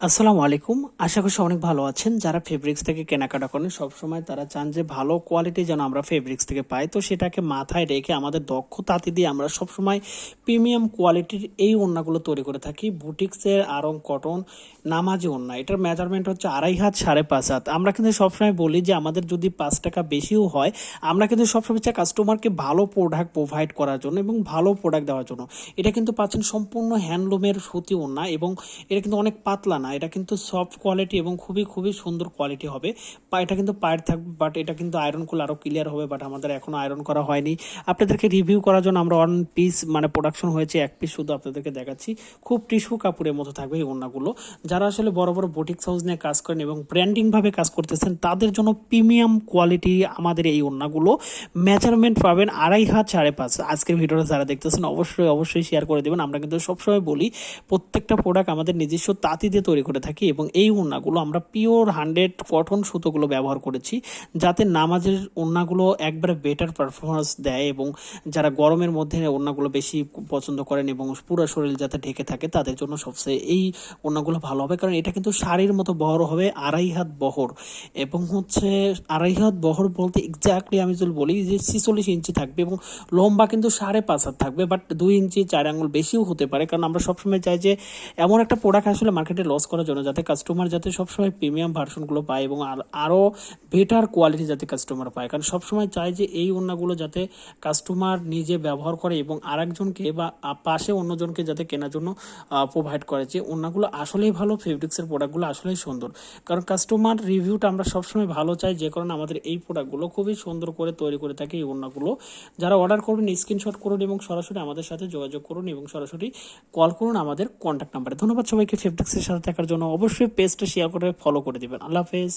আসসালামু আলাইকুম। আশা করি অনেক ভালো আছেন। যারা ফেব্রিক্স থেকে কেনাকাটা করেন সবসময় তারা চান যে ভালো কোয়ালিটি যেন আমরা ফেব্রিক্স থেকে পাই। তো সেটাকে মাথায় রেখে আমাদের দক্ষ তাঁতি দিয়ে আমরা সবসময় প্রিমিয়াম কোয়ালিটির এই ওড়নাগুলো তৈরি করে থাকি। বুটিক্সের আড়ং কটন নামাজি ওড়না। এটার মেজারমেন্ট হচ্ছে 2.5 হাত 5.5 হাত। আমরা কিন্তু সবসময় বলি যে আমাদের যদি 5 টাকা বেশিও হয়, আমরা কিন্তু সবসময় চাই কাস্টমারকে ভালো প্রোডাক্ট প্রোভাইড করার জন্য এবং ভালো প্রোডাক্ট দেওয়ার জন্য। এটা কিন্তু পাচ্ছেন সম্পূর্ণ হ্যান্ডলুমের সুতি ওড়না এবং এটা কিন্তু অনেক পাতলা না, এটা কিন্তু সফট কোয়ালিটি এবং খুবই খুবই সুন্দর কোয়ালিটি হবে। এটা কিন্তু পায়ের থাকবে, বাট এটা কিন্তু আয়রন করলে আরও ক্লিয়ার হবে, বাট আমাদের এখনও আয়রন করা হয়নি। আপনাদেরকে রিভিউ করার জন্য আমরা 1 পিস প্রোডাকশন হয়েছে, 1 পিস শুধু আপনাদেরকে দেখাচ্ছি। খুব টিস্যু কাপড়ের মতো থাকবে এই ওড়নাগুলো। যারা আসলে বড় বড় বুটিক হাউস নিয়ে কাজ করেন এবং ব্র্যান্ডিংভাবে কাজ করতেছেন তাদের জন্য প্রিমিয়াম কোয়ালিটি আমাদের এই ওড়নাগুলো। মেজারমেন্ট পাবেন 2.5 হাত 5.5। আজকের ভিডিওটা যারা দেখতেছেন অবশ্যই অবশ্যই শেয়ার করে দেবেন। আমরা কিন্তু সবসময় বলি প্রত্যেকটা প্রোডাক্ট আমাদের নিজস্ব তাঁতি দিয়ে তৈরি করে থাকি এবং এই ওড়নাগুলো আমরা পিওর 100 কটন সুতোগুলো ব্যবহার করেছি, যাতে নামাজের ওড়নাগুলো একবারে বেটার পারফরমেন্স দেয় এবং যারা গরমের মধ্যে ওড়নাগুলো বেশি পছন্দ করেন এবং পুরো শরীর যাতে ঢেকে থাকে তাদের জন্য সবচেয়ে এই ওড়নাগুলো ভালো হবে। কারণ এটা কিন্তু শাড়ির মতো বহর হবে, 2.5 হাত বহর এবং হচ্ছে 2.5 হাত বহর বলতে এক্স্যাক্টলি আমি যদি বলি যে 46 ইঞ্চি থাকবে এবং লম্বা কিন্তু 5.5 হাত থাকবে, বাট 2 ইঞ্চি 4 আঙুল বেশিও হতে পারে। কারণ আমরা সবসময় চাই যে এমন একটা প্রোডাক্ট আসলে মার্কেটে লস করার জন্য যাতে কাস্টমার যাতে সবসময় প্রিমিয়াম ভার্সনগুলো পায় এবং আরও বেটার কোয়ালিটি যাতে কাস্টমার পায়। কারণ সবসময় চাই যে এই ওড়নাগুলো যাতে কাস্টমার নিজে ব্যবহার করে এবং আরেকজনকে বা পাশে অন্যজনকে যাতে কেনার জন্য প্রোভাইড করে, যে ওড়নাগুলো আসলেই ভালো, ফেব্রিক্সের প্রোডাক্টগুলো আসলেই সুন্দর। কারণ কাস্টমার রিভিউটা আমরা সবসময় ভালো চাই, যে কারণে আমাদের এই প্রোডাক্টগুলো খুবই সুন্দর করে তৈরি করে থাকি এই ওড়নাগুলো। যারা অর্ডার করবেন স্ক্রিনশট করুন এবং সরাসরি আমাদের সাথে যোগাযোগ করুন এবং সরাসরি কল করুন আমাদের কন্ট্যাক্ট নাম্বারে। ধন্যবাদ সবাইকে ফেব্রিক্সের সাথে থাকার জন্য। অবশ্যই পেজটা শেয়ার করে ফলো করে দিবেন। আল্লাহ হাফেজ।